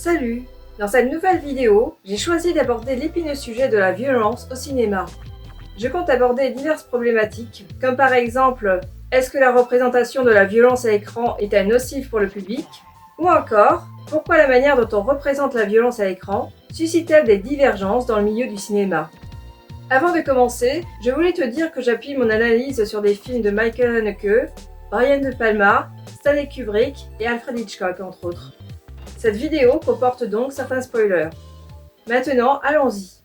Salut! Dans cette nouvelle vidéo, j'ai choisi d'aborder l'épineux sujet de la violence au cinéma. Je compte aborder diverses problématiques, comme par exemple, est-ce que la représentation de la violence à l'écran est-elle nocive pour le public? Ou encore, pourquoi la manière dont on représente la violence à l'écran suscite-t-elle des divergences dans le milieu du cinéma? Avant de commencer, je voulais te dire que j'appuie mon analyse sur des films de Michael Haneke, Brian De Palma, Stanley Kubrick et Alfred Hitchcock entre autres. Cette vidéo comporte donc certains spoilers. Maintenant, allons-y.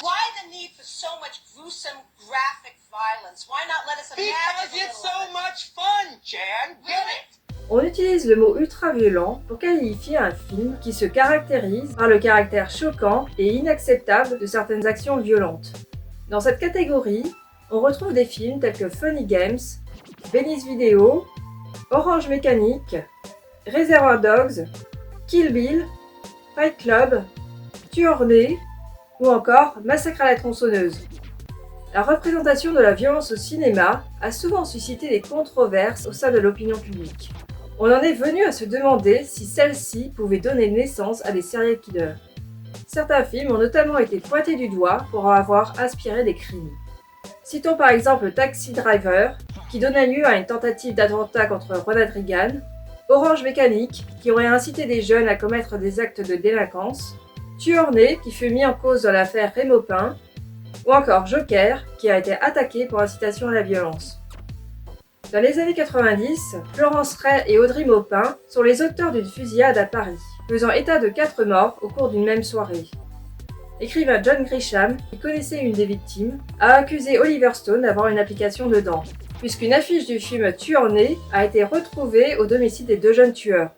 Why the need for so much gruesome graphic violence? Why not let us imagine? Because it's so much fun, Jan. Get it? On utilise le mot ultra-violent pour qualifier un film qui se caractérise par le caractère choquant et inacceptable de certaines actions violentes. Dans cette catégorie, on retrouve des films tels que Funny Games, Venice Video, Orange Mécanique, Reservoir Dogs, Kill Bill, Fight Club, Tueur né ou encore Massacre à la tronçonneuse. La représentation de la violence au cinéma a souvent suscité des controverses au sein de l'opinion publique. On en est venu à se demander si celle-ci pouvait donner naissance à des serial killers. Certains films ont notamment été pointés du doigt pour avoir inspiré des crimes. Citons par exemple Taxi Driver, qui donna lieu à une tentative d'attentat contre Ronald Reagan, Orange Mécanique, qui aurait incité des jeunes à commettre des actes de délinquance, Tueur né, qui fut mis en cause dans l'affaire Ray Maupin, ou encore Joker, qui a été attaqué pour incitation à la violence. Dans les années 90, Florence Ray et Audrey Maupin sont les auteurs d'une fusillade à Paris, faisant état de 4 morts au cours d'une même soirée. L'écrivain John Grisham, qui connaissait une des victimes, a accusé Oliver Stone d'avoir une implication dedans, puisqu'une affiche du film Tueur né a été retrouvée au domicile des 2 jeunes tueurs.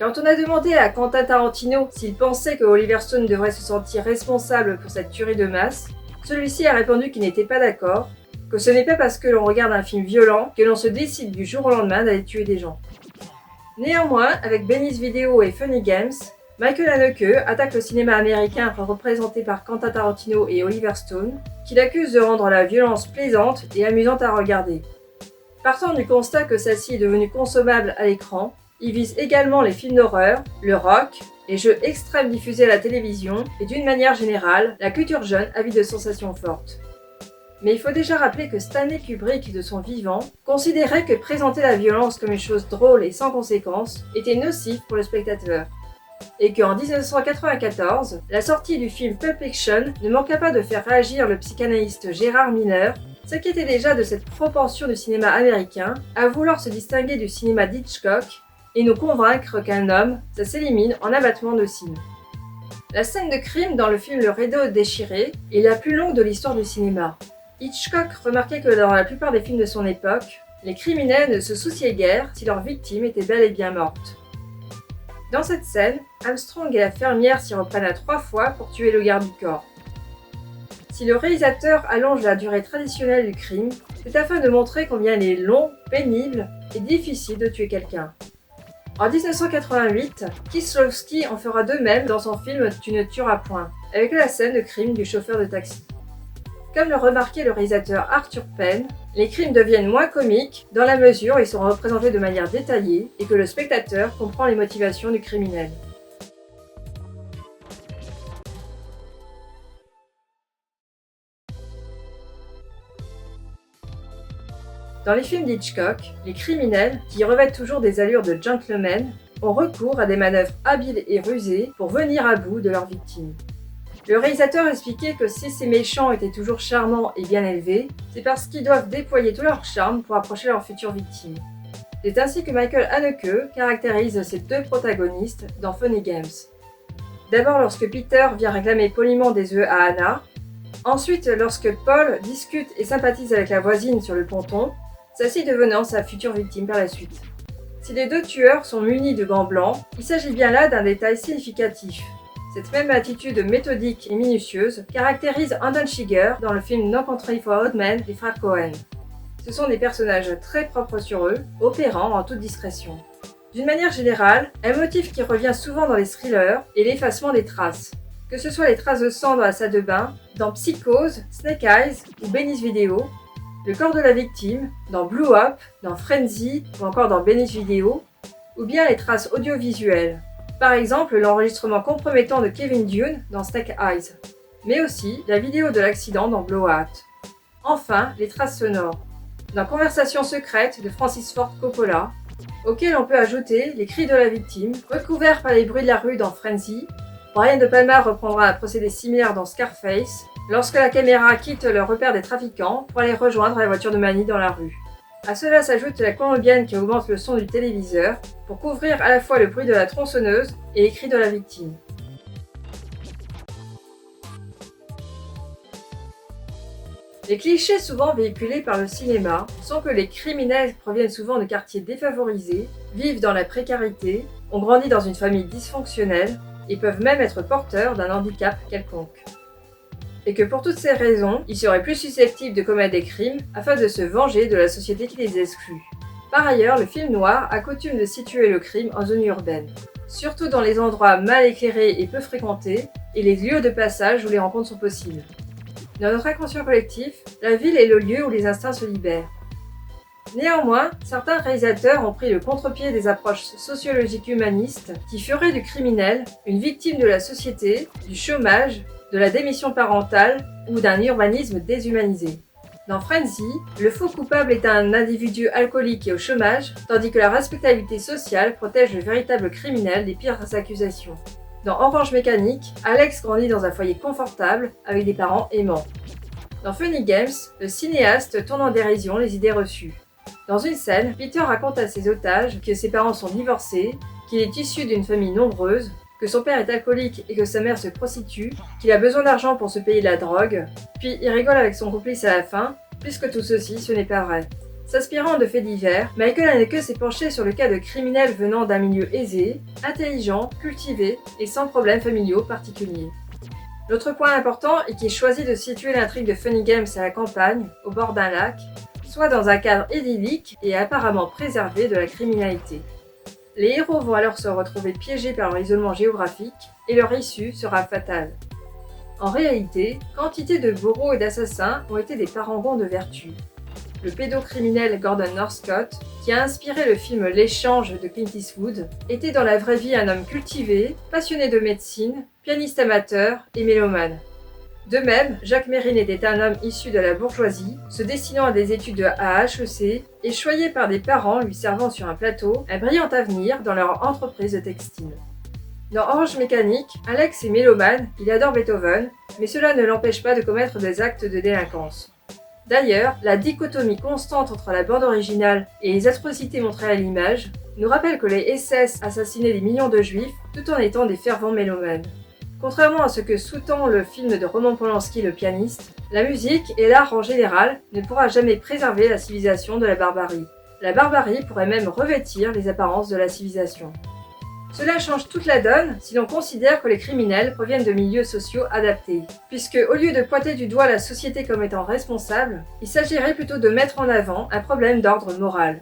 Quand on a demandé à Quentin Tarantino s'il pensait que Oliver Stone devrait se sentir responsable pour cette tuerie de masse, celui-ci a répondu qu'il n'était pas d'accord, que ce n'est pas parce que l'on regarde un film violent que l'on se décide du jour au lendemain d'aller tuer des gens. Néanmoins, avec Venice Video et Funny Games, Michael Haneke attaque le cinéma américain représenté par Quentin Tarantino et Oliver Stone, qu'il accuse de rendre la violence plaisante et amusante à regarder. Partant du constat que celle-ci est devenue consommable à l'écran, il vise également les films d'horreur, le rock, les jeux extrêmes diffusés à la télévision et d'une manière générale, la culture jeune avide de sensations fortes. Mais il faut déjà rappeler que Stanley Kubrick, de son vivant, considérait que présenter la violence comme une chose drôle et sans conséquence était nocif pour le spectateur. Et qu'en 1994, la sortie du film Pulp Fiction ne manqua pas de faire réagir le psychanalyste Gérard Miller, s'inquiétait déjà de cette propension du cinéma américain à vouloir se distinguer du cinéma d'Hitchcock et nous convaincre qu'un homme, ça s'élimine en abattement de cime. La scène de crime dans le film Le Rideau déchiré est la plus longue de l'histoire du cinéma. Hitchcock remarquait que dans la plupart des films de son époque, les criminels ne se souciaient guère si leur victime était bel et bien morte. Dans cette scène, Armstrong et la fermière s'y reprennent à 3 fois pour tuer le garde du corps. Si le réalisateur allonge la durée traditionnelle du crime, c'est afin de montrer combien il est long, pénible et difficile de tuer quelqu'un. En 1988, Kieslowski en fera de même dans son film Tu ne tueras point, avec la scène de crime du chauffeur de taxi. Comme le remarquait le réalisateur Arthur Penn, les crimes deviennent moins comiques dans la mesure où ils sont représentés de manière détaillée et que le spectateur comprend les motivations du criminel. Dans les films d'Hitchcock, les criminels, qui revêtent toujours des allures de gentlemen, ont recours à des manœuvres habiles et rusées pour venir à bout de leurs victimes. Le réalisateur expliquait que si ces méchants étaient toujours charmants et bien élevés, c'est parce qu'ils doivent déployer tout leur charme pour approcher leur future victime. C'est ainsi que Michael Haneke caractérise ses 2 protagonistes dans Funny Games. D'abord lorsque Peter vient réclamer poliment des œufs à Anna, ensuite lorsque Paul discute et sympathise avec la voisine sur le ponton, celle-ci devenant sa future victime par la suite. Si les deux tueurs sont munis de gants blancs, il s'agit bien là d'un détail significatif. Cette même attitude méthodique et minutieuse caractérise Andon Shiger dans le film No Country for Old Men des frères Coen. Ce sont des personnages très propres sur eux, opérant en toute discrétion. D'une manière générale, un motif qui revient souvent dans les thrillers est l'effacement des traces. Que ce soit les traces de sang dans la salle de bain, dans Psychose, Snake Eyes ou Benny's Video, le corps de la victime, dans Blow Up, dans Frenzy ou encore dans Benny's Video, ou bien les traces audiovisuelles. Par exemple, l'enregistrement compromettant de Kevin Dune dans Snake Eyes, mais aussi la vidéo de l'accident dans Blowout. Enfin, les traces sonores. Dans Conversation secrète de Francis Ford Coppola, auxquelles on peut ajouter les cris de la victime, recouverts par les bruits de la rue dans Frenzy. Brian De Palma reprendra un procédé similaire dans Scarface, lorsque la caméra quitte le repère des trafiquants pour aller rejoindre la voiture de Manny dans la rue. À cela s'ajoute la colombienne qui augmente le son du téléviseur pour couvrir à la fois le bruit de la tronçonneuse et les cris de la victime. Les clichés souvent véhiculés par le cinéma sont que les criminels proviennent souvent de quartiers défavorisés, vivent dans la précarité, ont grandi dans une famille dysfonctionnelle et peuvent même être porteurs d'un handicap quelconque. Et que pour toutes ces raisons, ils seraient plus susceptibles de commettre des crimes afin de se venger de la société qui les exclut. Par ailleurs, le film noir a coutume de situer le crime en zone urbaine, surtout dans les endroits mal éclairés et peu fréquentés, et les lieux de passage où les rencontres sont possibles. Dans notre inconscient collectif, la ville est le lieu où les instincts se libèrent. Néanmoins, certains réalisateurs ont pris le contre-pied des approches sociologiques humanistes qui feraient du criminel une victime de la société, du chômage, de la démission parentale ou d'un urbanisme déshumanisé. Dans Frenzy, le faux coupable est un individu alcoolique et au chômage, tandis que la respectabilité sociale protège le véritable criminel des pires accusations. Dans Orange Mécanique, Alex grandit dans un foyer confortable avec des parents aimants. Dans Funny Games, le cinéaste tourne en dérision les idées reçues. Dans une scène, Peter raconte à ses otages que ses parents sont divorcés, qu'il est issu d'une famille nombreuse, que son père est alcoolique et que sa mère se prostitue, qu'il a besoin d'argent pour se payer de la drogue, puis il rigole avec son complice à la fin, puisque tout ceci, ce n'est pas vrai. S'inspirant de faits divers, Michael Haneke s'est penché sur le cas de criminels venant d'un milieu aisé, intelligent, cultivé et sans problèmes familiaux particuliers. L'autre point important est qu'il choisit de situer l'intrigue de Funny Games à la campagne, au bord d'un lac, soit dans un cadre idyllique et apparemment préservé de la criminalité. Les héros vont alors se retrouver piégés par leur isolement géographique et leur issue sera fatale. En réalité, quantité de bourreaux et d'assassins ont été des parangons de vertu. Le pédocriminel Gordon Northcott, qui a inspiré le film L'échange de Clint Eastwood, était dans la vraie vie un homme cultivé, passionné de médecine, pianiste amateur et mélomane. De même, Jacques Mérine était un homme issu de la bourgeoisie, se destinant à des études à HEC et choyé par des parents lui servant sur un plateau un brillant avenir dans leur entreprise de textile. Dans Orange Mécanique, Alex est mélomane, il adore Beethoven, mais cela ne l'empêche pas de commettre des actes de délinquance. D'ailleurs, la dichotomie constante entre la bande originale et les atrocités montrées à l'image nous rappelle que les SS assassinaient des millions de juifs tout en étant des fervents mélomanes. Contrairement à ce que sous-tend le film de Roman Polanski Le pianiste, la musique et l'art en général ne pourra jamais préserver la civilisation de la barbarie. La barbarie pourrait même revêtir les apparences de la civilisation. Cela change toute la donne si l'on considère que les criminels proviennent de milieux sociaux adaptés, puisque au lieu de pointer du doigt la société comme étant responsable, il s'agirait plutôt de mettre en avant un problème d'ordre moral.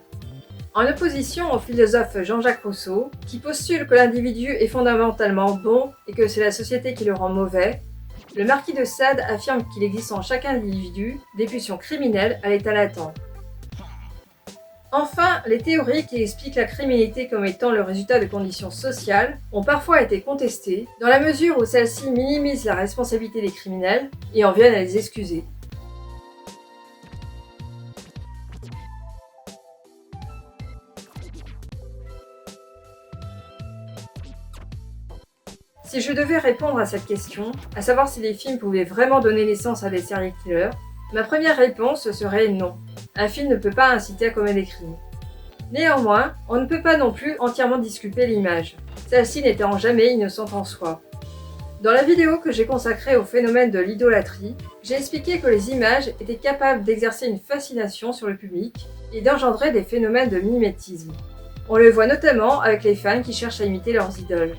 En opposition au philosophe Jean-Jacques Rousseau, qui postule que l'individu est fondamentalement bon et que c'est la société qui le rend mauvais, le marquis de Sade affirme qu'il existe en chaque individu des pulsions criminelles à l'état latent. Enfin, les théories qui expliquent la criminalité comme étant le résultat de conditions sociales ont parfois été contestées, dans la mesure où celles-ci minimisent la responsabilité des criminels et en viennent à les excuser. Si je devais répondre à cette question, à savoir si les films pouvaient vraiment donner naissance à des serial killers, ma première réponse serait non. Un film ne peut pas inciter à commettre des crimes. Néanmoins, on ne peut pas non plus entièrement disculper l'image, celle-ci n'étant jamais innocente en soi. Dans la vidéo que j'ai consacrée au phénomène de l'idolâtrie, j'ai expliqué que les images étaient capables d'exercer une fascination sur le public et d'engendrer des phénomènes de mimétisme. On le voit notamment avec les fans qui cherchent à imiter leurs idoles.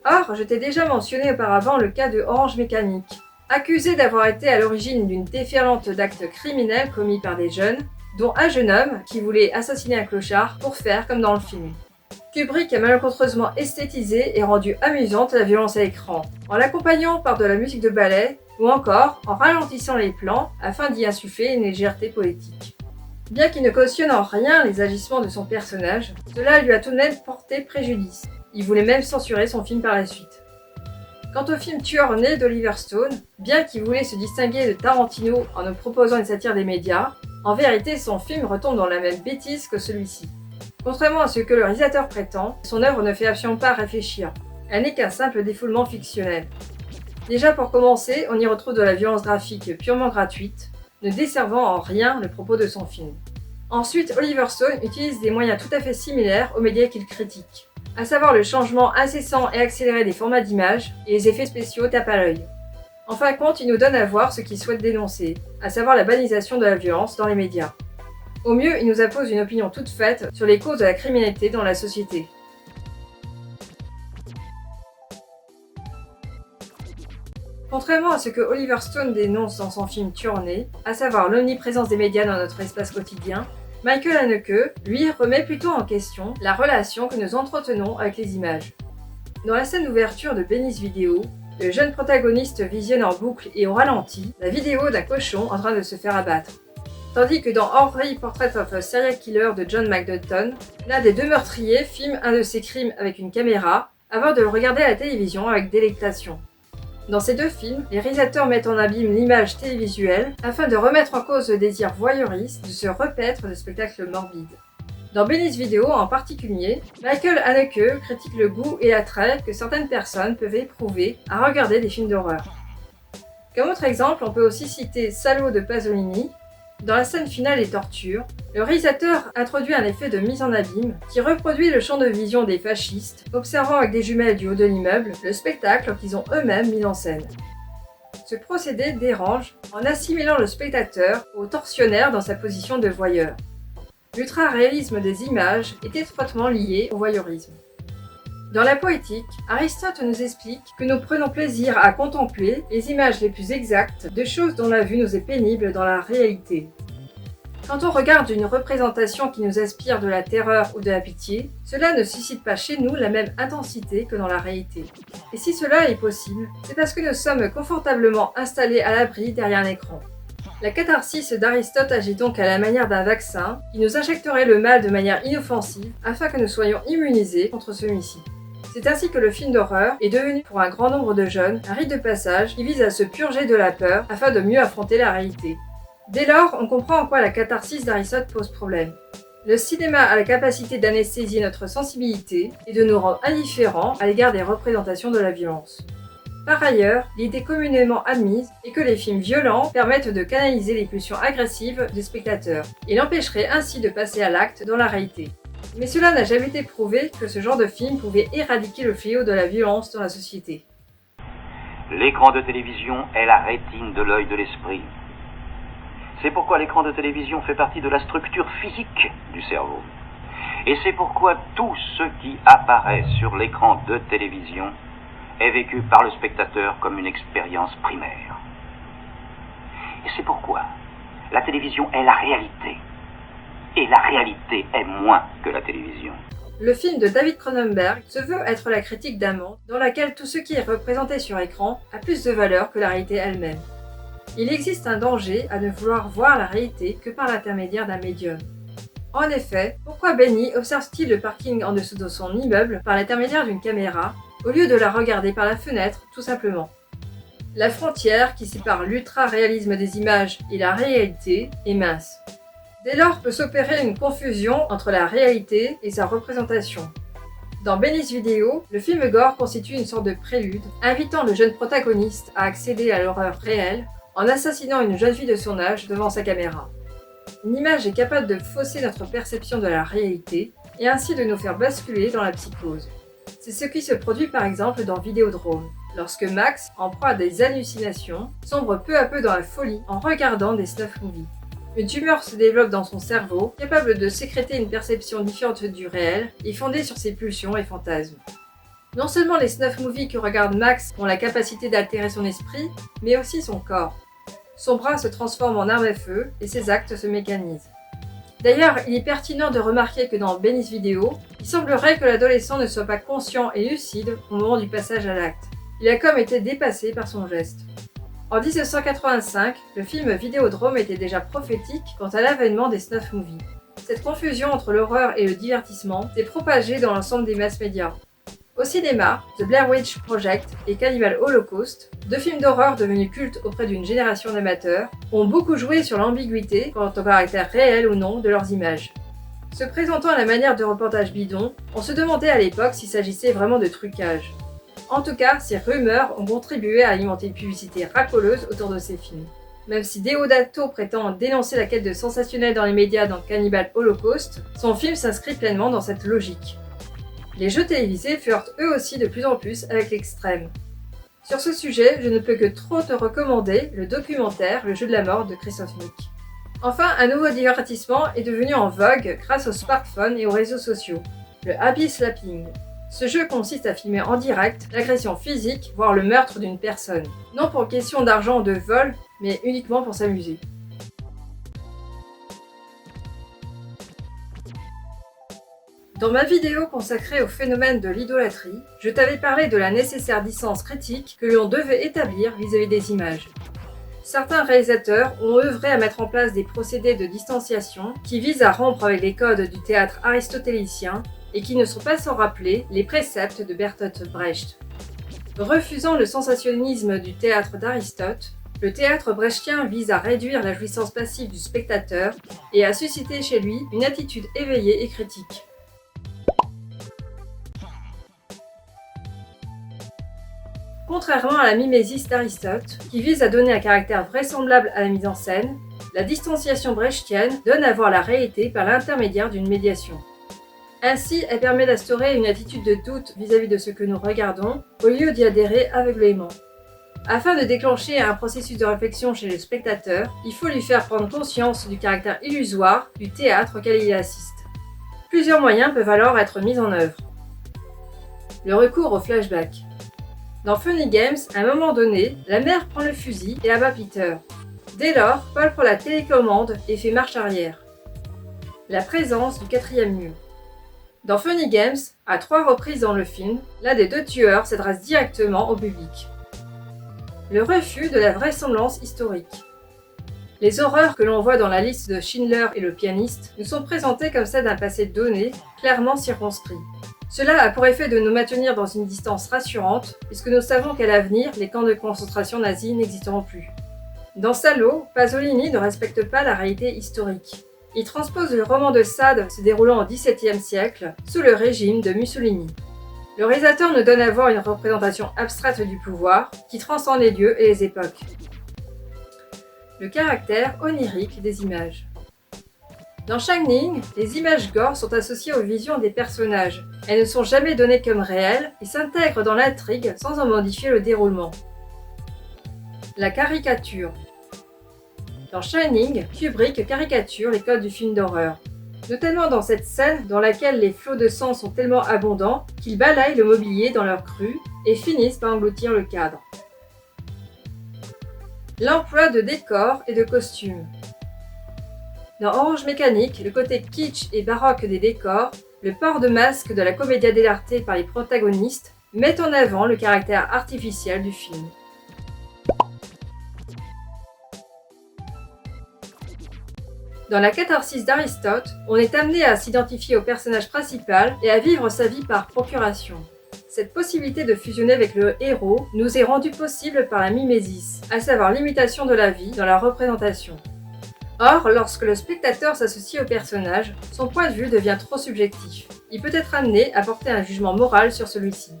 Or, je t'ai déjà mentionné auparavant le cas de Orange Mécanique, accusé d'avoir été à l'origine d'une déferlante d'actes criminels commis par des jeunes, dont un jeune homme qui voulait assassiner un clochard pour faire comme dans le film. Kubrick a malencontreusement esthétisé et rendu amusante la violence à l'écran, en l'accompagnant par de la musique de ballet, ou encore en ralentissant les plans afin d'y insuffler une légèreté poétique. Bien qu'il ne cautionne en rien les agissements de son personnage, cela lui a tout de même porté préjudice. Il voulait même censurer son film par la suite. Quant au film Tueur né d'Oliver Stone, bien qu'il voulait se distinguer de Tarantino en nous proposant une satire des médias, en vérité son film retombe dans la même bêtise que celui-ci. Contrairement à ce que le réalisateur prétend, son œuvre ne fait absolument pas réfléchir. Elle n'est qu'un simple défoulement fictionnel. Déjà pour commencer, on y retrouve de la violence graphique purement gratuite, ne desservant en rien le propos de son film. Ensuite, Oliver Stone utilise des moyens tout à fait similaires aux médias qu'il critique, à savoir le changement incessant et accéléré des formats d'image et les effets spéciaux tape à l'œil. En fin de compte, il nous donne à voir ce qu'il souhaite dénoncer, à savoir la banalisation de la violence dans les médias. Au mieux, il nous impose une opinion toute faite sur les causes de la criminalité dans la société. Contrairement à ce que Oliver Stone dénonce dans son film Tueur né, à savoir l'omniprésence des médias dans notre espace quotidien, Michael Haneke, lui, remet plutôt en question la relation que nous entretenons avec les images. Dans la scène d'ouverture de Benny's Video, le jeune protagoniste visionne en boucle et au ralenti la vidéo d'un cochon en train de se faire abattre. Tandis que dans Henry Portrait of a Serial Killer de John McDonagh, l'un des deux meurtriers filme un de ses crimes avec une caméra avant de le regarder à la télévision avec délectation. Dans ces deux films, les réalisateurs mettent en abîme l'image télévisuelle afin de remettre en cause le désir voyeuriste de se repaître de spectacles morbides. Dans Benny's Video en particulier, Michael Haneke critique le goût et l'attrait que certaines personnes peuvent éprouver à regarder des films d'horreur. Comme autre exemple, on peut aussi citer Salo de Pasolini. Dans la scène finale des tortures, le réalisateur introduit un effet de mise en abîme qui reproduit le champ de vision des fascistes, observant avec des jumelles du haut de l'immeuble le spectacle qu'ils ont eux-mêmes mis en scène. Ce procédé dérange en assimilant le spectateur au tortionnaire dans sa position de voyeur. L'ultra-réalisme des images est étroitement lié au voyeurisme. Dans la poétique, Aristote nous explique que nous prenons plaisir à contempler les images les plus exactes de choses dont la vue nous est pénible dans la réalité. Quand on regarde une représentation qui nous inspire de la terreur ou de la pitié, cela ne suscite pas chez nous la même intensité que dans la réalité. Et si cela est possible, c'est parce que nous sommes confortablement installés à l'abri derrière un écran. La catharsis d'Aristote agit donc à la manière d'un vaccin qui nous injecterait le mal de manière inoffensive afin que nous soyons immunisés contre celui-ci. C'est ainsi que le film d'horreur est devenu pour un grand nombre de jeunes un rite de passage qui vise à se purger de la peur afin de mieux affronter la réalité. Dès lors, on comprend en quoi la catharsis d'Aristote pose problème. Le cinéma a la capacité d'anesthésier notre sensibilité et de nous rendre indifférents à l'égard des représentations de la violence. Par ailleurs, l'idée communément admise est que les films violents permettent de canaliser les pulsions agressives des spectateurs et l'empêcheraient ainsi de passer à l'acte dans la réalité. Mais cela n'a jamais été prouvé que ce genre de film pouvait éradiquer le fléau de la violence dans la société. L'écran de télévision est la rétine de l'œil de l'esprit. C'est pourquoi l'écran de télévision fait partie de la structure physique du cerveau. Et c'est pourquoi tout ce qui apparaît sur l'écran de télévision est vécu par le spectateur comme une expérience primaire. Et c'est pourquoi la télévision est la réalité. Et la réalité est moins que la télévision. Le film de David Cronenberg se veut être la critique d'un monde dans lequel tout ce qui est représenté sur écran a plus de valeur que la réalité elle-même. Il existe un danger à ne vouloir voir la réalité que par l'intermédiaire d'un médium. En effet, pourquoi Benny observe-t-il le parking en dessous de son immeuble par l'intermédiaire d'une caméra au lieu de la regarder par la fenêtre, tout simplement? La frontière qui sépare l'ultra-réalisme des images et la réalité est mince. Dès lors peut s'opérer une confusion entre la réalité et sa représentation. Dans Benny's Video, le film gore constitue une sorte de prélude, invitant le jeune protagoniste à accéder à l'horreur réelle en assassinant une jeune fille de son âge devant sa caméra. Une image est capable de fausser notre perception de la réalité et ainsi de nous faire basculer dans la psychose. C'est ce qui se produit par exemple dans Vidéodrome, lorsque Max, en proie à des hallucinations, sombre peu à peu dans la folie en regardant des snuff movies. Une tumeur se développe dans son cerveau, capable de sécréter une perception différente du réel et fondée sur ses pulsions et fantasmes. Non seulement les snuff movies que regarde Max ont la capacité d'altérer son esprit, mais aussi son corps. Son bras se transforme en arme à feu et ses actes se mécanisent. D'ailleurs, il est pertinent de remarquer que dans Benny's vidéo, il semblerait que l'adolescent ne soit pas conscient et lucide au moment du passage à l'acte. Il a comme été dépassé par son geste. En 1985, le film Vidéodrome était déjà prophétique quant à l'avènement des snuff movies. Cette confusion entre l'horreur et le divertissement s'est propagée dans l'ensemble des mass médias. Au cinéma, The Blair Witch Project et Cannibal Holocaust, deux films d'horreur devenus cultes auprès d'une génération d'amateurs, ont beaucoup joué sur l'ambiguïté quant au caractère réel ou non de leurs images. Se présentant à la manière de reportages bidons, on se demandait à l'époque s'il s'agissait vraiment de trucage. En tout cas, ces rumeurs ont contribué à alimenter une publicité racoleuse autour de ces films. Même si Deodato prétend dénoncer la quête de sensationnel dans les médias dans Cannibal Holocaust, son film s'inscrit pleinement dans cette logique. Les jeux télévisés flirtent eux aussi de plus en plus avec l'extrême. Sur ce sujet, je ne peux que trop te recommander le documentaire Le jeu de la mort de Christophe Mick. Enfin, un nouveau divertissement est devenu en vogue grâce aux smartphones et aux réseaux sociaux, le happy slapping. Ce jeu consiste à filmer en direct l'agression physique, voire le meurtre d'une personne. Non pour question d'argent ou de vol, mais uniquement pour s'amuser. Dans ma vidéo consacrée au phénomène de l'idolâtrie, je t'avais parlé de la nécessaire distance critique que l'on devait établir vis-à-vis des images. Certains réalisateurs ont œuvré à mettre en place des procédés de distanciation qui visent à rompre avec les codes du théâtre aristotélicien et qui ne sont pas sans rappeler les préceptes de Bertolt Brecht. Refusant le sensationnisme du théâtre d'Aristote, le théâtre brechtien vise à réduire la jouissance passive du spectateur et à susciter chez lui une attitude éveillée et critique. Contrairement à la mimésis d'Aristote, qui vise à donner un caractère vraisemblable à la mise en scène, la distanciation brechtienne donne à voir la réalité par l'intermédiaire d'une médiation. Ainsi, elle permet d'instaurer une attitude de doute vis-à-vis de ce que nous regardons, au lieu d'y adhérer aveuglément. Afin de déclencher un processus de réflexion chez le spectateur, il faut lui faire prendre conscience du caractère illusoire du théâtre auquel il assiste. Plusieurs moyens peuvent alors être mis en œuvre. Le recours au flashback. Dans Funny Games, à un moment donné, la mère prend le fusil et abat Peter. Dès lors, Paul prend la télécommande et fait marche arrière. La présence du quatrième mur. Dans Funny Games, à 3 reprises dans le film, l'un des deux tueurs s'adresse directement au public. Le refus de la vraisemblance historique. Les horreurs que l'on voit dans la liste de Schindler et le pianiste nous sont présentées comme celles d'un passé donné, clairement circonscrit. Cela a pour effet de nous maintenir dans une distance rassurante, puisque nous savons qu'à l'avenir, les camps de concentration nazis n'existeront plus. Dans Salo, Pasolini ne respecte pas la réalité historique. Il transpose le roman de Sade se déroulant au XVIIe siècle, sous le régime de Mussolini. Le réalisateur nous donne à voir une représentation abstraite du pouvoir, qui transcende les lieux et les époques. Le caractère onirique des images. Dans Shining, les images gore sont associées aux visions des personnages. Elles ne sont jamais données comme réelles et s'intègrent dans l'intrigue sans en modifier le déroulement. La caricature. Dans Shining, Kubrick caricature les codes du film d'horreur. Notamment dans cette scène dans laquelle les flots de sang sont tellement abondants qu'ils balayent le mobilier dans leur crue et finissent par engloutir le cadre. L'emploi de décors et de costumes. Dans Orange Mécanique, le côté kitsch et baroque des décors, le port de masque de la commedia dell'arte par les protagonistes met en avant le caractère artificiel du film. Dans la catharsis d'Aristote, on est amené à s'identifier au personnage principal et à vivre sa vie par procuration. Cette possibilité de fusionner avec le héros nous est rendue possible par la mimésis, à savoir l'imitation de la vie dans la représentation. Or, lorsque le spectateur s'associe au personnage, son point de vue devient trop subjectif. Il peut être amené à porter un jugement moral sur celui-ci.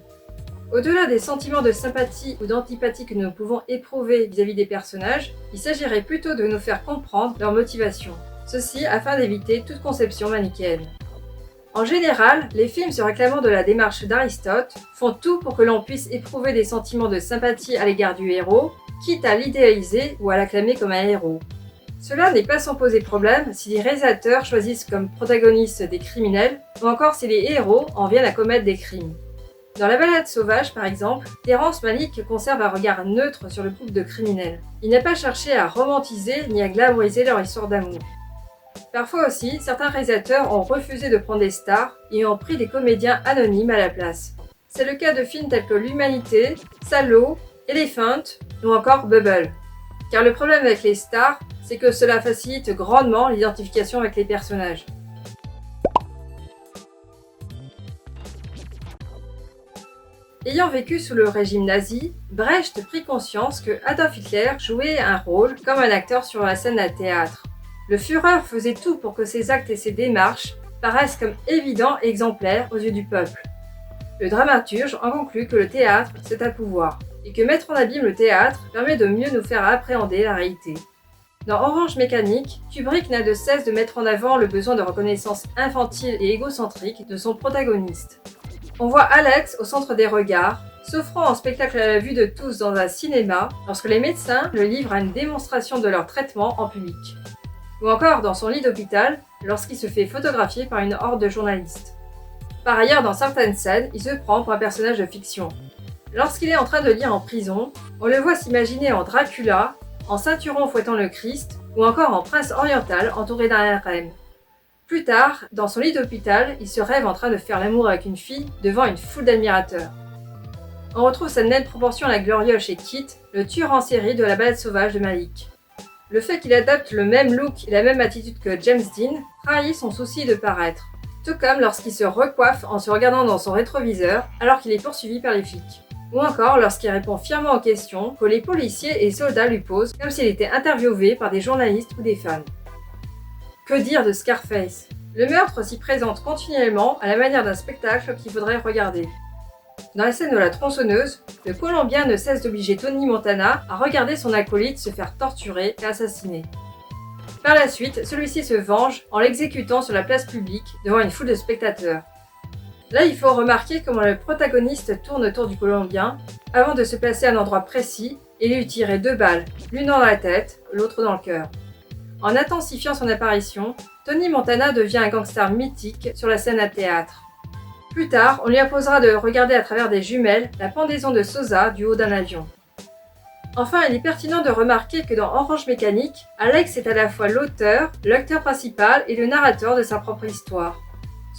Au-delà des sentiments de sympathie ou d'antipathie que nous pouvons éprouver vis-à-vis des personnages, il s'agirait plutôt de nous faire comprendre leur motivation. Ceci afin d'éviter toute conception manichéenne. En général, les films se réclamant de la démarche d'Aristote font tout pour que l'on puisse éprouver des sentiments de sympathie à l'égard du héros, quitte à l'idéaliser ou à l'acclamer comme un héros. Cela n'est pas sans poser problème si les réalisateurs choisissent comme protagonistes des criminels ou encore si les héros en viennent à commettre des crimes. Dans La Balade sauvage, par exemple, Terrence Malick conserve un regard neutre sur le couple de criminels. Il n'a pas cherché à romantiser ni à glamouriser leur histoire d'amour. Parfois aussi, certains réalisateurs ont refusé de prendre des stars et ont pris des comédiens anonymes à la place. C'est le cas de films tels que L'Humanité, Salò, Elephant ou encore Bubble. Car le problème avec les stars, c'est que cela facilite grandement l'identification avec les personnages. Ayant vécu sous le régime nazi, Brecht prit conscience que Adolf Hitler jouait un rôle comme un acteur sur la scène à théâtre. Le Führer faisait tout pour que ses actes et ses démarches paraissent comme évidents et exemplaires aux yeux du peuple. Le dramaturge en conclut que le théâtre, c'est un pouvoir, et que mettre en abîme le théâtre permet de mieux nous faire appréhender la réalité. Dans Orange Mécanique, Kubrick n'a de cesse de mettre en avant le besoin de reconnaissance infantile et égocentrique de son protagoniste. On voit Alex au centre des regards, s'offrant en spectacle à la vue de tous dans un cinéma lorsque les médecins le livrent à une démonstration de leur traitement en public. Ou encore dans son lit d'hôpital, lorsqu'il se fait photographier par une horde de journalistes. Par ailleurs, dans certaines scènes, il se prend pour un personnage de fiction. Lorsqu'il est en train de lire en prison, on le voit s'imaginer en Dracula, en ceinturon fouettant le Christ, ou encore en prince oriental entouré d'un harem. Plus tard, dans son lit d'hôpital, il se rêve en train de faire l'amour avec une fille devant une foule d'admirateurs. On retrouve cette même proportion à la gloriole chez Kit, le tueur en série de La Balade sauvage de Malick. Le fait qu'il adopte le même look et la même attitude que James Dean trahit son souci de paraître, tout comme lorsqu'il se recoiffe en se regardant dans son rétroviseur alors qu'il est poursuivi par les flics. Ou encore lorsqu'il répond fièrement aux questions que les policiers et soldats lui posent comme s'il était interviewé par des journalistes ou des fans. Que dire de Scarface? Le meurtre s'y présente continuellement à la manière d'un spectacle qu'il faudrait regarder. Dans la scène de la tronçonneuse, le Colombien ne cesse d'obliger Tony Montana à regarder son acolyte se faire torturer et assassiner. Par la suite, celui-ci se venge en l'exécutant sur la place publique devant une foule de spectateurs. Là, il faut remarquer comment le protagoniste tourne autour du Colombien avant de se placer à un endroit précis et lui tirer 2 balles, l'une dans la tête, l'autre dans le cœur. En intensifiant son apparition, Tony Montana devient un gangster mythique sur la scène à théâtre. Plus tard, on lui imposera de regarder à travers des jumelles la pendaison de Sosa du haut d'un avion. Enfin, il est pertinent de remarquer que dans Orange Mécanique, Alex est à la fois l'auteur, l'acteur principal et le narrateur de sa propre histoire.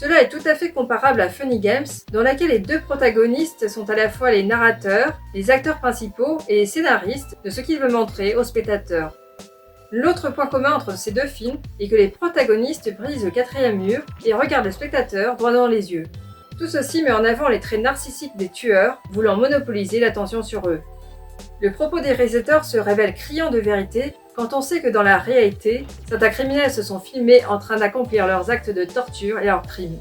Cela est tout à fait comparable à Funny Games, dans laquelle les 2 protagonistes sont à la fois les narrateurs, les acteurs principaux et les scénaristes de ce qu'il veut montrer aux spectateurs. L'autre point commun entre ces 2 films est que les protagonistes brisent le 4e mur et regardent le spectateur droit dans les yeux. Tout ceci met en avant les traits narcissiques des tueurs, voulant monopoliser l'attention sur eux. Le propos des réalisateurs se révèle criant de vérité quand on sait que dans la réalité, certains criminels se sont filmés en train d'accomplir leurs actes de torture et leurs crimes.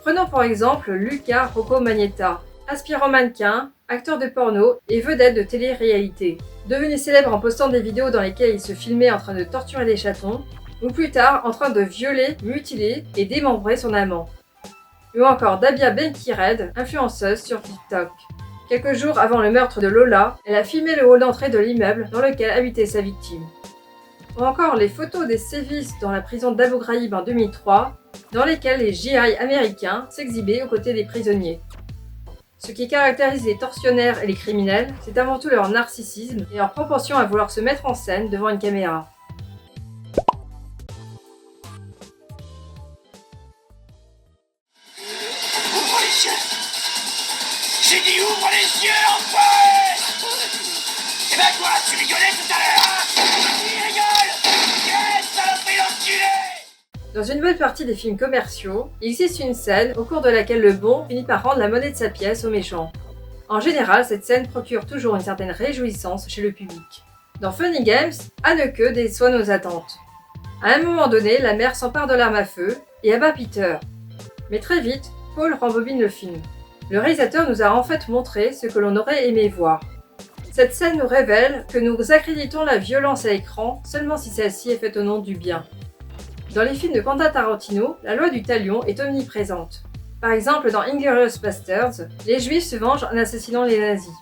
Prenons pour exemple Luca Rocco Magnotta, aspirant mannequin, acteur de porno et vedette de télé-réalité. Devenu célèbre en postant des vidéos dans lesquelles il se filmait en train de torturer des chatons, ou plus tard en train de violer, mutiler et démembrer son amant. Ou encore Dabia Benkired, influenceuse sur TikTok. Quelques jours avant le meurtre de Lola, elle a filmé le hall d'entrée de l'immeuble dans lequel habitait sa victime. Ou encore les photos des sévices dans la prison d'Abu Ghraib en 2003, dans lesquelles les GI américains s'exhibaient aux côtés des prisonniers. Ce qui caractérise les tortionnaires et les criminels, c'est avant tout leur narcissisme et leur propension à vouloir se mettre en scène devant une caméra. Ouvre les yeux! J'ai dit ouvre les yeux, enfin! Eh ben quoi, tu rigolais tout à l'heure, hein? Qui rigole? Yes, saloperie d'enculé! Dans une bonne partie des films commerciaux, il existe une scène au cours de laquelle le bon finit par rendre la monnaie de sa pièce au méchant. En général, cette scène procure toujours une certaine réjouissance chez le public. Dans Funny Games, Anneke déçoit nos attentes. À un moment donné, la mère s'empare de l'arme à feu et abat Peter. Mais très vite, Paul rembobine le film. Le réalisateur nous a en fait montré ce que l'on aurait aimé voir. Cette scène nous révèle que nous accréditons la violence à l'écran seulement si celle-ci est faite au nom du bien. Dans les films de Quentin Tarantino, la loi du talion est omniprésente. Par exemple, dans Inglourious Basterds, les juifs se vengent en assassinant les nazis.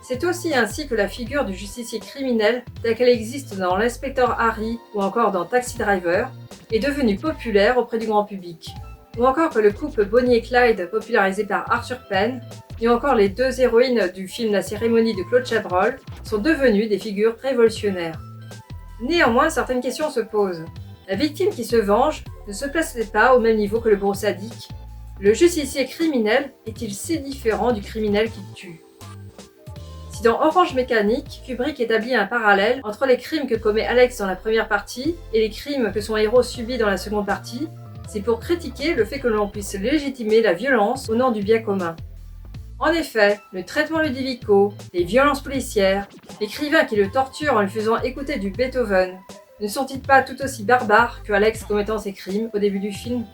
C'est aussi ainsi que la figure du justicier criminel, telle qu'elle existe dans l'inspecteur Harry ou encore dans Taxi Driver, est devenue populaire auprès du grand public. Ou encore que le couple Bonnie et Clyde, popularisé par Arthur Penn, et encore les deux héroïnes du film La Cérémonie de Claude Chabrol, sont devenues des figures révolutionnaires. Néanmoins, certaines questions se posent. La victime qui se venge ne se placerait pas au même niveau que le bourreau sadique. Le justicier criminel est-il si différent du criminel qui tue ? Si dans Orange Mécanique, Kubrick établit un parallèle entre les crimes que commet Alex dans la première partie et les crimes que son héros subit dans la seconde partie, c'est pour critiquer le fait que l'on puisse légitimer la violence au nom du bien commun. En effet, le traitement Ludovico, les violences policières, l'écrivain qui le torture en lui faisant écouter du Beethoven, ne sont-ils pas tout aussi barbares que Alex commettant ses crimes au début du film ?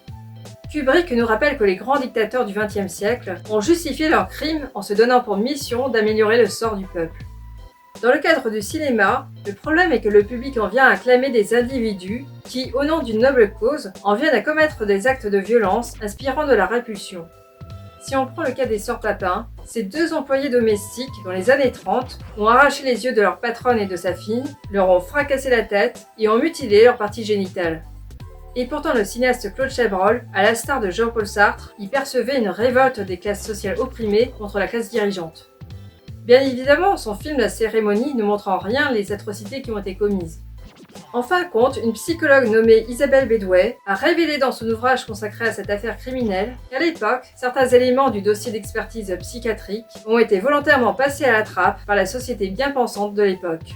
Kubrick nous rappelle que les grands dictateurs du XXe siècle ont justifié leurs crimes en se donnant pour mission d'améliorer le sort du peuple. Dans le cadre du cinéma, le problème est que le public en vient à acclamer des individus qui, au nom d'une noble cause, en viennent à commettre des actes de violence inspirant de la répulsion. Si on prend le cas des sœurs Papin, ces deux employés domestiques, dans les années 30, ont arraché les yeux de leur patronne et de sa fille, leur ont fracassé la tête et ont mutilé leurs parties génitales. Et pourtant le cinéaste Claude Chabrol, à l'instar de Jean-Paul Sartre, y percevait une révolte des classes sociales opprimées contre la classe dirigeante. Bien évidemment, son film La Cérémonie ne montre en rien les atrocités qui ont été commises. En fin de compte, une psychologue nommée Isabelle Bedouet a révélé dans son ouvrage consacré à cette affaire criminelle qu'à l'époque, certains éléments du dossier d'expertise psychiatrique ont été volontairement passés à la trappe par la société bien pensante de l'époque.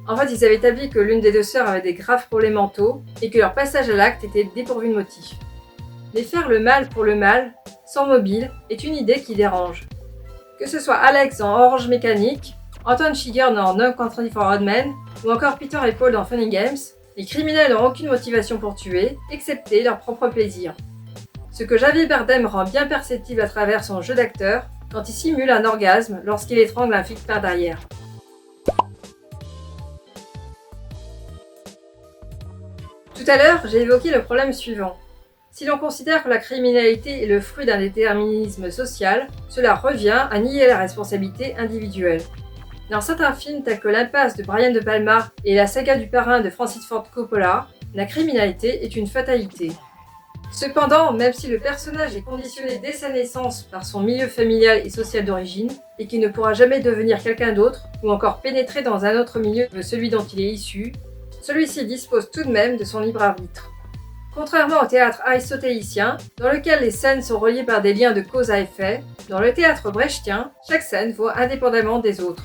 En fait, ils avaient établi que l'une des deux sœurs avait des graves problèmes mentaux et que leur passage à l'acte était dépourvu de motif. Mais faire le mal pour le mal, sans mobile, est une idée qui dérange. Que ce soit Alex dans Orange Mécanique, Anton Chigurh dans No Country for Old Men, ou encore Peter et Paul dans Funny Games, les criminels n'ont aucune motivation pour tuer, excepté leur propre plaisir. Ce que Javier Bardem rend bien perceptible à travers son jeu d'acteur quand il simule un orgasme lorsqu'il étrangle un flic par derrière. Tout à l'heure, j'ai évoqué le problème suivant. Si l'on considère que la criminalité est le fruit d'un déterminisme social, cela revient à nier la responsabilité individuelle. Dans certains films tels que L'Impasse de Brian De Palma et La saga du parrain de Francis Ford Coppola, la criminalité est une fatalité. Cependant, même si le personnage est conditionné dès sa naissance par son milieu familial et social d'origine, et qu'il ne pourra jamais devenir quelqu'un d'autre, ou encore pénétrer dans un autre milieu que celui dont il est issu, celui-ci dispose tout de même de son libre arbitre. Contrairement au théâtre aristotélicien, dans lequel les scènes sont reliées par des liens de cause à effet, dans le théâtre brechtien, chaque scène vaut indépendamment des autres.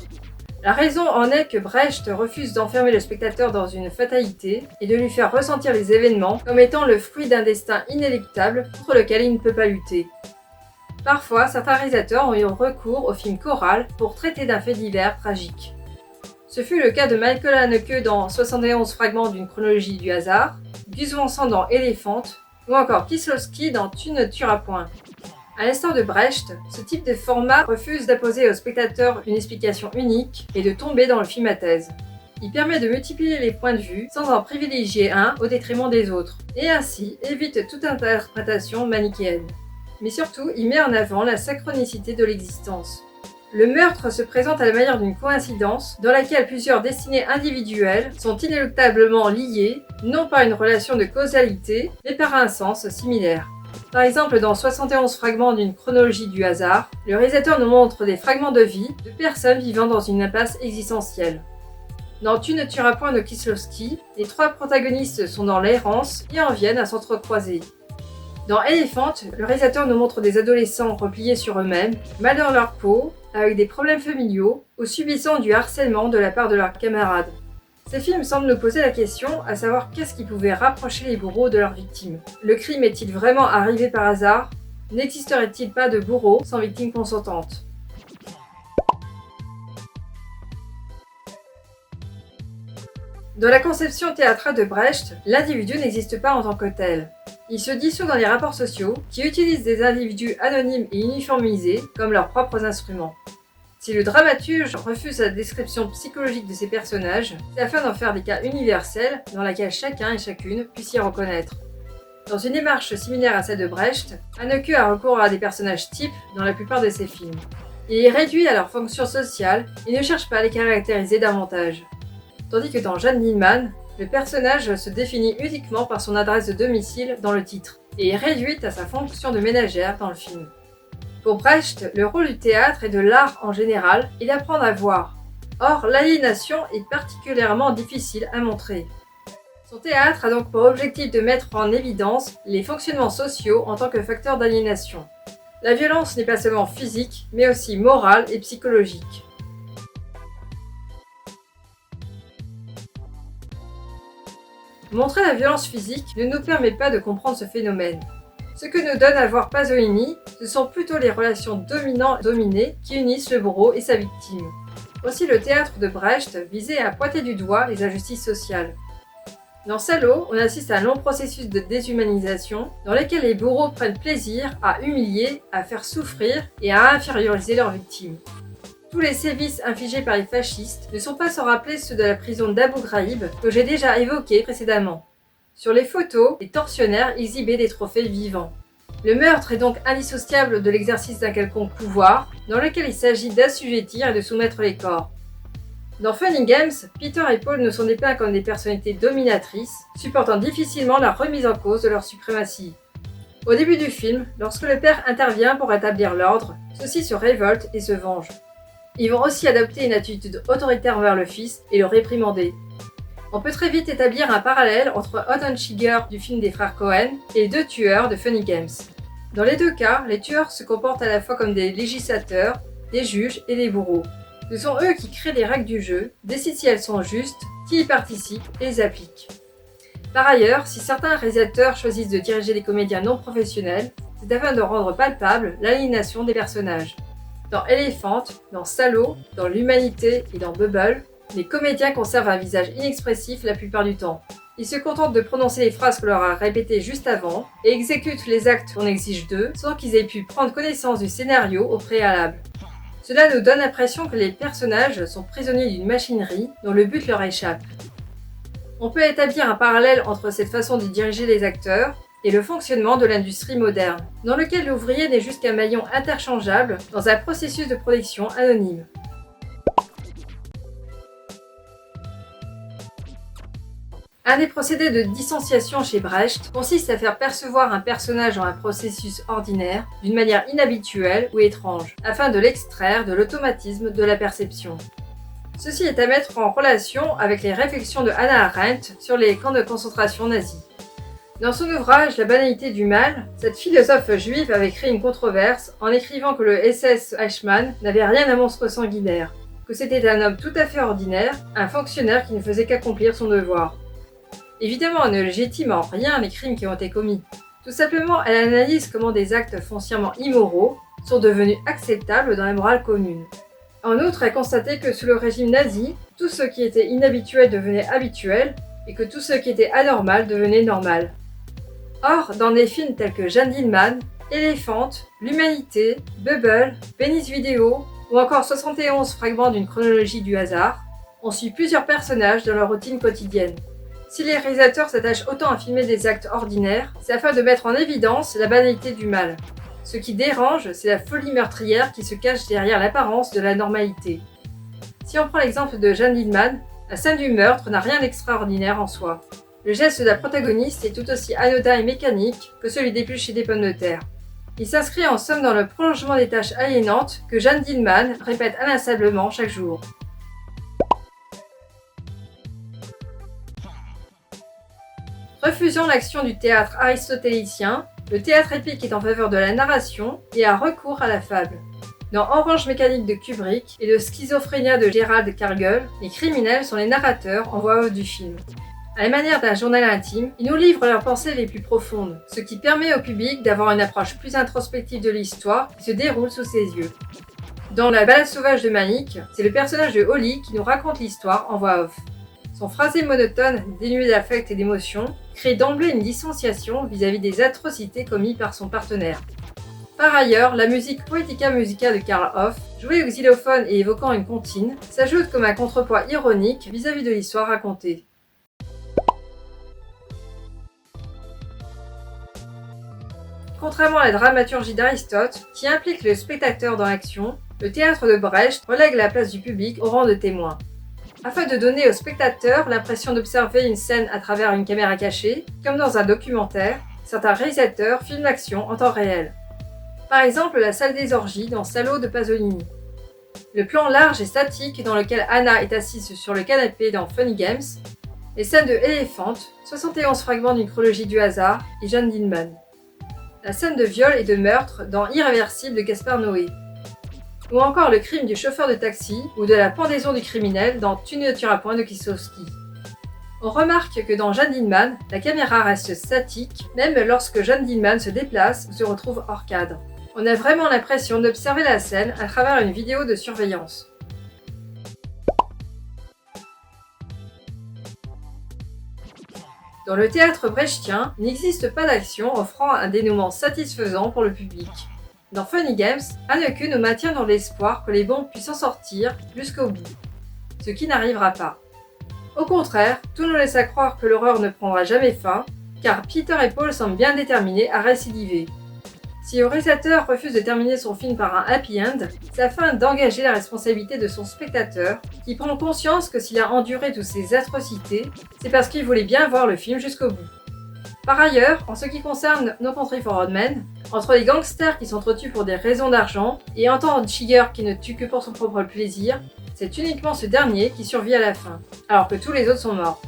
La raison en est que Brecht refuse d'enfermer le spectateur dans une fatalité et de lui faire ressentir les événements comme étant le fruit d'un destin inéluctable contre lequel il ne peut pas lutter. Parfois, certains réalisateurs ont eu recours au film choral pour traiter d'un fait divers tragique. Ce fut le cas de Michael Haneke dans 71 fragments d'une chronologie du hasard, Gus Van Sant dans Elephant, ou encore Kieslowski dans Tu ne tueras point. À l'instar de Brecht, ce type de format refuse d'imposer au spectateur une explication unique et de tomber dans le film à thèse. Il permet de multiplier les points de vue sans en privilégier un au détriment des autres, et ainsi évite toute interprétation manichéenne. Mais surtout, il met en avant la synchronicité de l'existence. Le meurtre se présente à la manière d'une coïncidence dans laquelle plusieurs destinées individuelles sont inéluctablement liées, non par une relation de causalité, mais par un sens similaire. Par exemple, dans 71 fragments d'une chronologie du hasard, le réalisateur nous montre des fragments de vie de personnes vivant dans une impasse existentielle. Dans Tu ne tueras point de Kieslowski, les trois protagonistes sont dans l'errance et en viennent à s'entrecroiser. Dans Elephant, le réalisateur nous montre des adolescents repliés sur eux-mêmes, mal dans leur peau, avec des problèmes familiaux, ou subissant du harcèlement de la part de leurs camarades. Ces films semblent nous poser la question à savoir qu'est-ce qui pouvait rapprocher les bourreaux de leurs victimes. Le crime est-il vraiment arrivé par hasard ? N'existerait-il pas de bourreau sans victime consentante ? Dans la conception théâtrale de Brecht, l'individu n'existe pas en tant que tel. Il se dissout dans les rapports sociaux qui utilisent des individus anonymes et uniformisés comme leurs propres instruments. Si le dramaturge refuse la description psychologique de ces personnages, c'est afin d'en faire des cas universels dans lesquels chacun et chacune puisse s'y reconnaître. Dans une démarche similaire à celle de Brecht, Haneke a recours à des personnages types dans la plupart de ses films. Il les réduit à leur fonction sociale et ne cherche pas à les caractériser davantage. Tandis que dans Gentleman, le personnage se définit uniquement par son adresse de domicile dans le titre et est réduite à sa fonction de ménagère dans le film. Pour Brecht, le rôle du théâtre et de l'art en général est d'apprendre à voir. Or, l'aliénation est particulièrement difficile à montrer. Son théâtre a donc pour objectif de mettre en évidence les fonctionnements sociaux en tant que facteur d'aliénation. La violence n'est pas seulement physique, mais aussi morale et psychologique. Montrer la violence physique ne nous permet pas de comprendre ce phénomène. Ce que nous donne à voir Pasolini, ce sont plutôt les relations dominant-dominé qui unissent le bourreau et sa victime. Aussi le théâtre de Brecht visait à pointer du doigt les injustices sociales. Dans Salo, on assiste à un long processus de déshumanisation dans lequel les bourreaux prennent plaisir à humilier, à faire souffrir et à inférioriser leurs victimes. Tous les sévices infligés par les fascistes ne sont pas sans rappeler ceux de la prison d'Abu Ghraib que j'ai déjà évoqués précédemment. Sur les photos, les tortionnaires exhibaient des trophées vivants. Le meurtre est donc indissociable de l'exercice d'un quelconque pouvoir dans lequel il s'agit d'assujettir et de soumettre les corps. Dans Fun and Games, Peter et Paul nous sont dépeints comme des personnalités dominatrices, supportant difficilement la remise en cause de leur suprématie. Au début du film, lorsque le père intervient pour rétablir l'ordre, ceux-ci se révoltent et se vengent. Ils vont aussi adopter une attitude autoritaire envers le fils et le réprimander. On peut très vite établir un parallèle entre Ottenschiger du film des frères Cohen et les deux tueurs de Fun and Games. Dans les deux cas, les tueurs se comportent à la fois comme des législateurs, des juges et des bourreaux. Ce sont eux qui créent les règles du jeu, décident si elles sont justes, qui y participent et les appliquent. Par ailleurs, si certains réalisateurs choisissent de diriger des comédiens non professionnels, c'est afin de rendre palpable l'aliénation des personnages. Dans Elephant, dans Salo, dans L'Humanité et dans Bubble, les comédiens conservent un visage inexpressif la plupart du temps. Ils se contentent de prononcer les phrases qu'on leur a répétées juste avant et exécutent les actes qu'on exige d'eux sans qu'ils aient pu prendre connaissance du scénario au préalable. Cela nous donne l'impression que les personnages sont prisonniers d'une machinerie dont le but leur échappe. On peut établir un parallèle entre cette façon de diriger les acteurs et le fonctionnement de l'industrie moderne, dans lequel l'ouvrier n'est juste qu'un maillon interchangeable dans un processus de production anonyme. Un des procédés de distanciation chez Brecht consiste à faire percevoir un personnage dans un processus ordinaire d'une manière inhabituelle ou étrange, afin de l'extraire de l'automatisme de la perception. Ceci est à mettre en relation avec les réflexions de Hannah Arendt sur les camps de concentration nazis. Dans son ouvrage La banalité du mal, cette philosophe juive avait créé une controverse en écrivant que le SS Eichmann n'avait rien d'un monstre sanguinaire, que c'était un homme tout à fait ordinaire, un fonctionnaire qui ne faisait qu'accomplir son devoir. Évidemment, elle ne légitime en rien les crimes qui ont été commis. Tout simplement, elle analyse comment des actes foncièrement immoraux sont devenus acceptables dans la morale commune. En outre, elle constatait que sous le régime nazi, tout ce qui était inhabituel devenait habituel et que tout ce qui était anormal devenait normal. Or, dans des films tels que Gentleman, Elephant, L'Humanité, Bubble, Venice Video ou encore 71 fragments d'une chronologie du hasard, on suit plusieurs personnages dans leur routine quotidienne. Si les réalisateurs s'attachent autant à filmer des actes ordinaires, c'est afin de mettre en évidence la banalité du mal. Ce qui dérange, c'est la folie meurtrière qui se cache derrière l'apparence de la normalité. Si on prend l'exemple de Gentleman, la scène du meurtre n'a rien d'extraordinaire en soi. Le geste de la protagoniste est tout aussi anodin et mécanique que celui d'éplucher des pommes de terre. Il s'inscrit en somme dans le prolongement des tâches aliénantes que Gentleman répète inlassablement chaque jour. Refusant l'action du théâtre aristotélicien, le théâtre épique est en faveur de la narration et a recours à la fable. Dans Orange Mécanique de Kubrick et de Schizophrénia de Gerald Cargill, les criminels sont les narrateurs en voix off du film. À la manière d'un journal intime, ils nous livrent leurs pensées les plus profondes, ce qui permet au public d'avoir une approche plus introspective de l'histoire qui se déroule sous ses yeux. Dans La balade sauvage de Manique, c'est le personnage de Holly qui nous raconte l'histoire en voix off. Son phrasé monotone, dénué d'affect et d'émotion, crée d'emblée une distanciation vis-à-vis des atrocités commises par son partenaire. Par ailleurs, la musique Poetica Musica de Karl Hoff, jouée au xylophone et évoquant une comptine, s'ajoute comme un contrepoids ironique vis-à-vis de l'histoire racontée. Contrairement à la dramaturgie d'Aristote, qui implique le spectateur dans l'action, Le théâtre de Brecht relègue la place du public au rang de témoin. Afin de donner au spectateur l'impression d'observer une scène à travers une caméra cachée, comme dans un documentaire, certains réalisateurs filment l'action en temps réel. Par exemple, la salle des orgies dans Salo de Pasolini. Le plan large et statique dans lequel Anna est assise sur le canapé dans Funny Games. Les scènes de Elephant, 71 fragments d'une chronologie du hasard, et John Dillman. La scène de viol et de meurtre dans Irréversible de Gaspard Noé. Ou encore le crime du chauffeur de taxi ou de la pendaison du criminel dans Tu ne tueras point de Kieslowski. On remarque que dans John Dillman, la caméra reste statique, même lorsque John Dillman se déplace ou se retrouve hors cadre. On a vraiment l'impression d'observer la scène à travers une vidéo de surveillance. Dans le théâtre brechtien, il n'existe pas d'action offrant un dénouement satisfaisant pour le public. Dans Funny Games, Haneke nous maintient dans l'espoir que les bombes puissent en sortir jusqu'au bout, ce qui n'arrivera pas. Au contraire, tout nous laisse à croire que l'horreur ne prendra jamais fin, car Peter et Paul semblent bien déterminés à récidiver. Si le réalisateur refuse de terminer son film par un happy end, c'est afin d'engager la responsabilité de son spectateur, qui prend conscience que s'il a enduré toutes ces atrocités, c'est parce qu'il voulait bien voir le film jusqu'au bout. Par ailleurs, en ce qui concerne No Country for Old Men, entre les gangsters qui s'entretuent pour des raisons d'argent et Anton Chigurh qui ne tue que pour son propre plaisir, c'est uniquement ce dernier qui survit à la fin, alors que tous les autres sont morts.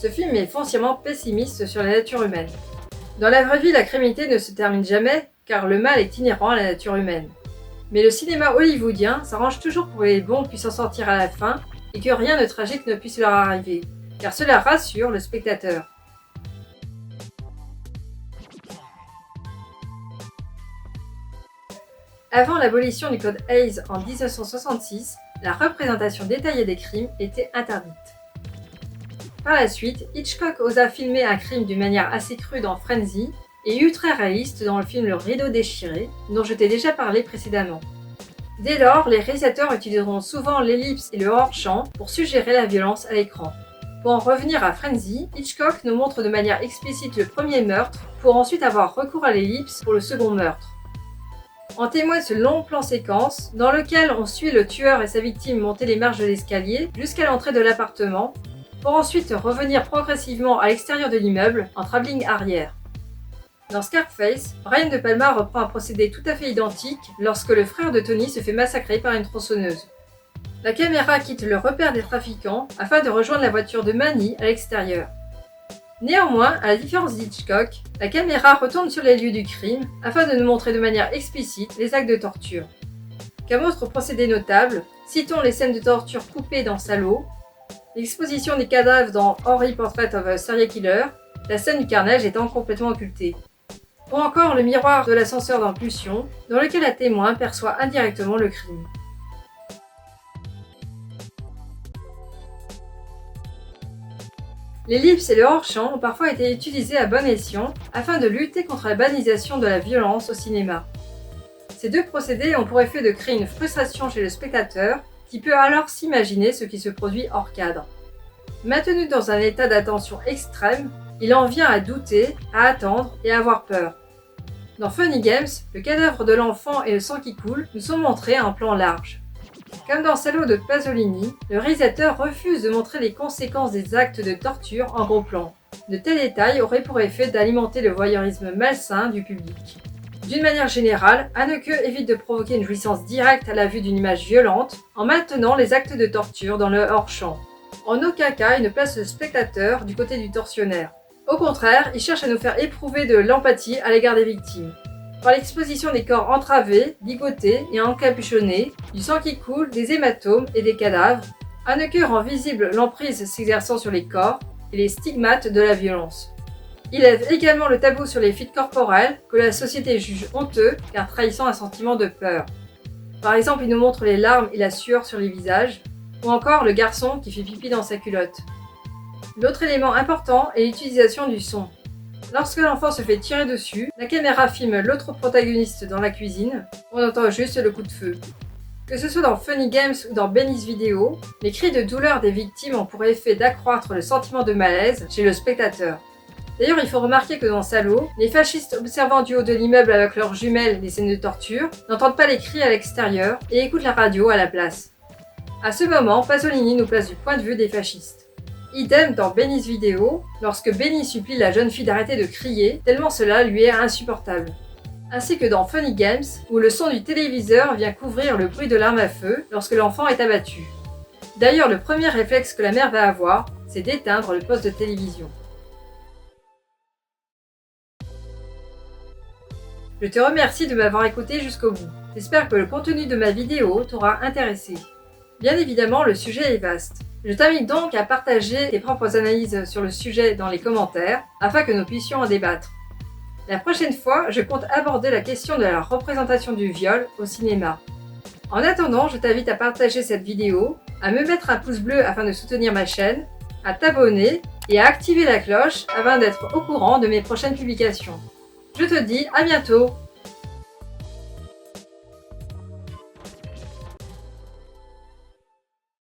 Ce film est foncièrement pessimiste sur la nature humaine. Dans la vraie vie, la criminalité ne se termine jamais, car le mal est inhérent à la nature humaine. Mais le cinéma hollywoodien s'arrange toujours pour que les bons puissent en sortir à la fin et que rien de tragique ne puisse leur arriver, car cela rassure le spectateur. Avant l'abolition du code Hays en 1966, la représentation détaillée des crimes était interdite. Par la suite, Hitchcock osa filmer un crime d'une manière assez crue dans Frenzy, et ultra réaliste dans le film Le Rideau déchiré, dont je t'ai déjà parlé précédemment. Dès lors, les réalisateurs utiliseront souvent l'ellipse et le hors-champ pour suggérer la violence à l'écran. Pour en revenir à Frenzy, Hitchcock nous montre de manière explicite le premier meurtre, pour ensuite avoir recours à l'ellipse pour le second meurtre. En témoigne ce long plan séquence, dans lequel on suit le tueur et sa victime monter les marches de l'escalier jusqu'à l'entrée de l'appartement, pour ensuite revenir progressivement à l'extérieur de l'immeuble en travelling arrière. Dans Scarface, Brian De Palma reprend un procédé tout à fait identique lorsque le frère de Tony se fait massacrer par une tronçonneuse. La caméra quitte le repère des trafiquants afin de rejoindre la voiture de Manny à l'extérieur. Néanmoins, à la différence d'Hitchcock, la caméra retourne sur les lieux du crime afin de nous montrer de manière explicite les actes de torture. Comme autre procédé notable, citons les scènes de torture coupées dans Salo, l'exposition des cadavres dans Henry Portrait of a Serial Killer, la scène du carnage étant complètement occultée. Ou encore le miroir de l'ascenseur dans Pulsion, dans lequel un témoin perçoit indirectement le crime. L'ellipse et le hors-champ ont parfois été utilisés à bon escient afin de lutter contre la banalisation de la violence au cinéma. Ces deux procédés ont pour effet de créer une frustration chez le spectateur qui peut alors s'imaginer ce qui se produit hors cadre. Maintenu dans un état d'attention extrême, il en vient à douter, à attendre et à avoir peur. Dans Funny Games, le cadavre de l'enfant et le sang qui coule nous sont montrés en plan large. Comme dans Salo de Pasolini, le réalisateur refuse de montrer les conséquences des actes de torture en gros plan. De tels détails auraient pour effet d'alimenter le voyeurisme malsain du public. D'une manière générale, Haneke évite de provoquer une jouissance directe à la vue d'une image violente en maintenant les actes de torture dans le hors-champ. En aucun cas il ne place le spectateur du côté du tortionnaire. Au contraire, il cherche à nous faire éprouver de l'empathie à l'égard des victimes. Par l'exposition des corps entravés, ligotés et encapuchonnés, du sang qui coule, des hématomes et des cadavres, Haneke rend visible l'emprise s'exerçant sur les corps et les stigmates de la violence. Il lève également le tabou sur les fuites corporelles que la société juge honteux car trahissant un sentiment de peur. Par exemple, il nous montre les larmes et la sueur sur les visages, ou encore le garçon qui fait pipi dans sa culotte. L'autre élément important est l'utilisation du son. Lorsque l'enfant se fait tirer dessus, la caméra filme l'autre protagoniste dans la cuisine, on entend juste le coup de feu. Que ce soit dans Funny Games ou dans Benny's Video, les cris de douleur des victimes ont pour effet d'accroître le sentiment de malaise chez le spectateur. D'ailleurs, il faut remarquer que dans Salo, les fascistes observant du haut de l'immeuble avec leurs jumelles les scènes de torture n'entendent pas les cris à l'extérieur et écoutent la radio à la place. À ce moment, Pasolini nous place du point de vue des fascistes. Idem dans Benny's vidéo, lorsque Benny supplie la jeune fille d'arrêter de crier, tellement cela lui est insupportable. Ainsi que dans Funny Games, où le son du téléviseur vient couvrir le bruit de l'arme à feu lorsque l'enfant est abattu. D'ailleurs, le premier réflexe que la mère va avoir, c'est d'éteindre le poste de télévision. Je te remercie de m'avoir écouté jusqu'au bout. J'espère que le contenu de ma vidéo t'aura intéressé. Bien évidemment, le sujet est vaste. Je t'invite donc à partager tes propres analyses sur le sujet dans les commentaires afin que nous puissions en débattre. La prochaine fois, je compte aborder la question de la représentation du viol au cinéma. En attendant, je t'invite à partager cette vidéo, à me mettre un pouce bleu afin de soutenir ma chaîne, à t'abonner et à activer la cloche afin d'être au courant de mes prochaines publications. Je te dis à bientôt!